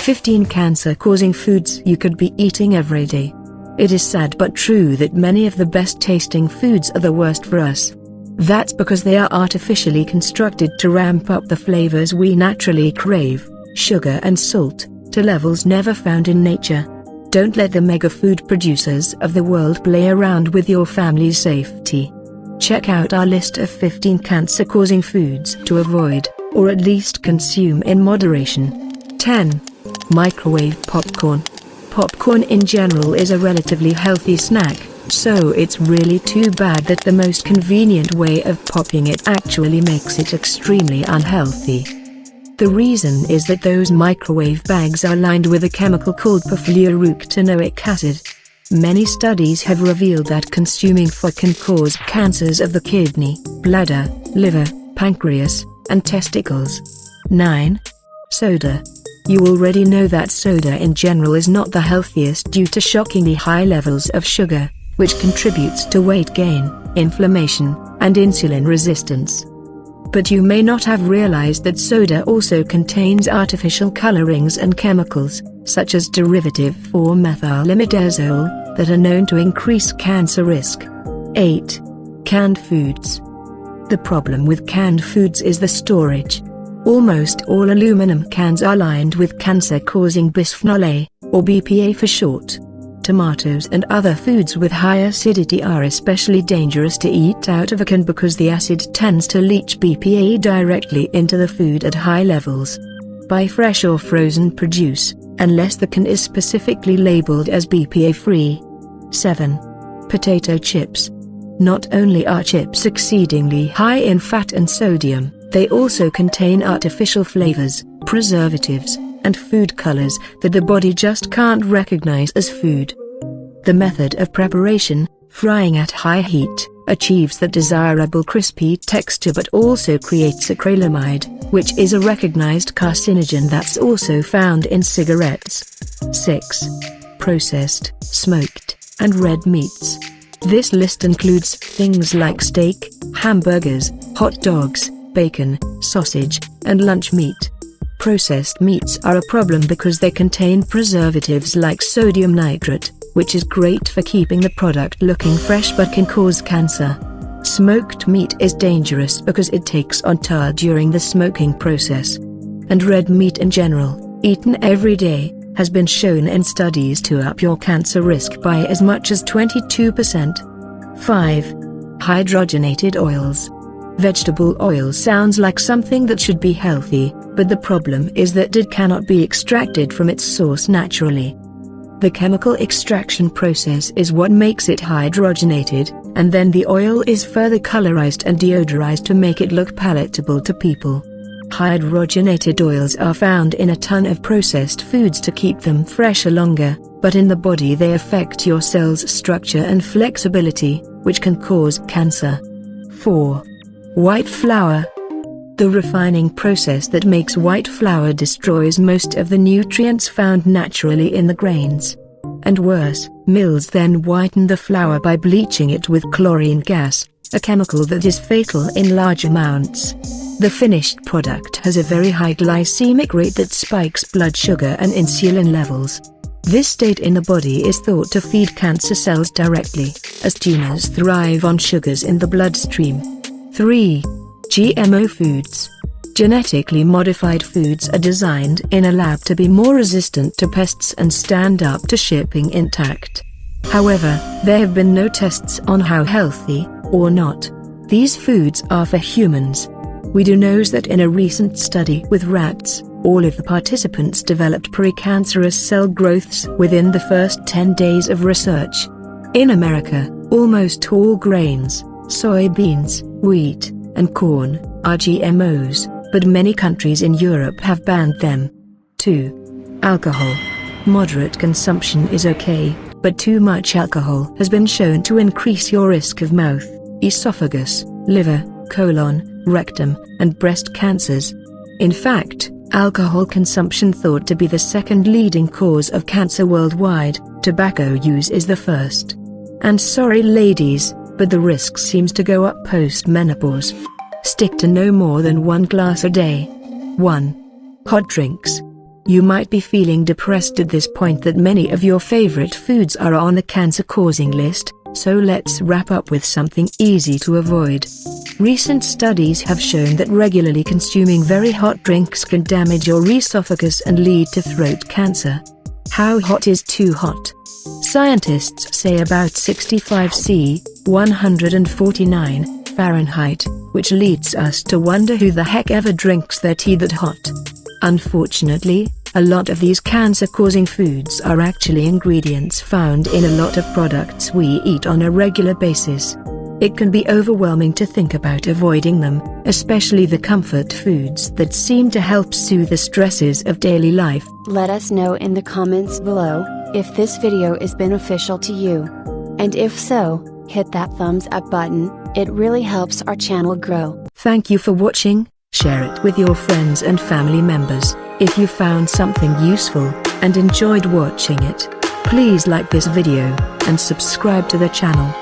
15 cancer-causing foods you could be eating every day. It is sad but true that many of the best-tasting foods are the worst for us. That's because they are artificially constructed to ramp up the flavors we naturally crave, sugar and salt, to levels never found in nature. Don't let the mega food producers of the world play around with your family's safety. Check out our list of 15 cancer-causing foods to avoid, or at least consume in moderation. 10. Microwave popcorn. Popcorn in general is a relatively healthy snack, so it's really too bad that the most convenient way of popping it actually makes it extremely unhealthy. The reason is that those microwave bags are lined with a chemical called perfluorooctanoic acid. Many studies have revealed that consuming FOC can cause cancers of the kidney, bladder, liver, pancreas, and testicles. 9. Soda. You already know that soda in general is not the healthiest due to shockingly high levels of sugar, which contributes to weight gain, inflammation, and insulin resistance. But you may not have realized that soda also contains artificial colorings and chemicals, such as derivative 4-methylimidazole, that are known to increase cancer risk. 8. Canned foods. The problem with canned foods is the storage. Almost all aluminum cans are lined with cancer-causing bisphenol A, or BPA for short. Tomatoes and other foods with high acidity are especially dangerous to eat out of a can because the acid tends to leach BPA directly into the food at high levels. Buy fresh or frozen produce, unless the can is specifically labeled as BPA-free. 7. Potato chips. Not only are chips exceedingly high in fat and sodium, they also contain artificial flavors, preservatives, and food colors that the body just can't recognize as food. The method of preparation, frying at high heat, achieves that desirable crispy texture but also creates acrylamide, which is a recognized carcinogen that's also found in cigarettes. 6. Processed, smoked, and red meats. This list includes things like steak, hamburgers, hot dogs, bacon, sausage, and lunch meat. Processed meats are a problem because they contain preservatives like sodium nitrate, which is great for keeping the product looking fresh but can cause cancer. Smoked meat is dangerous because it takes on tar during the smoking process. And red meat in general, eaten every day, has been shown in studies to up your cancer risk by as much as 22%. 5. Hydrogenated oils. Vegetable oil sounds like something that should be healthy, but the problem is that it cannot be extracted from its source naturally. The chemical extraction process is what makes it hydrogenated, and then the oil is further colorized and deodorized to make it look palatable to people. Hydrogenated oils are found in a ton of processed foods to keep them fresher longer, but in the body they affect your cells' structure and flexibility, which can cause cancer. 4. White flour. The refining process that makes white flour destroys most of the nutrients found naturally in the grains. And worse, mills then whiten the flour by bleaching it with chlorine gas, a chemical that is fatal in large amounts. The finished product has a very high glycemic rate that spikes blood sugar and insulin levels. This state in the body is thought to feed cancer cells directly, as tumors thrive on sugars in the bloodstream. 3. GMO foods. Genetically modified foods are designed in a lab to be more resistant to pests and stand up to shipping intact. However, there have been no tests on how healthy, or not, these foods are for humans. We do know that in a recent study with rats, all of the participants developed precancerous cell growths within the first 10 days of research. In America, almost all grains, soybeans, wheat, and corn, are GMOs, but many countries in Europe have banned them. 2. Alcohol. Moderate consumption is okay, but too much alcohol has been shown to increase your risk of mouth, esophagus, liver, colon, rectum, and breast cancers. In fact, alcohol consumption thought to be the second leading cause of cancer worldwide, tobacco use is the first. And sorry ladies, but the risk seems to go up post-menopause. Stick to no more than 1 glass a day. 1. Hot drinks. You might be feeling depressed at this point that many of your favorite foods are on the cancer-causing list, so let's wrap up with something easy to avoid. Recent studies have shown that regularly consuming very hot drinks can damage your esophagus and lead to throat cancer. How hot is too hot? Scientists say about 65°C, 149 Fahrenheit, which leads us to wonder who the heck ever drinks their tea that hot. Unfortunately, a lot of these cancer-causing foods are actually ingredients found in a lot of products we eat on a regular basis. It can be overwhelming to think about avoiding them, especially the comfort foods that seem to help soothe the stresses of daily life. Let us know in the comments below if this video is beneficial to you. And if so, hit that thumbs up button, it really helps our channel grow. Thank you for watching. Share it with your friends and family members. If you found something useful and enjoyed watching it, please like this video and subscribe to the channel.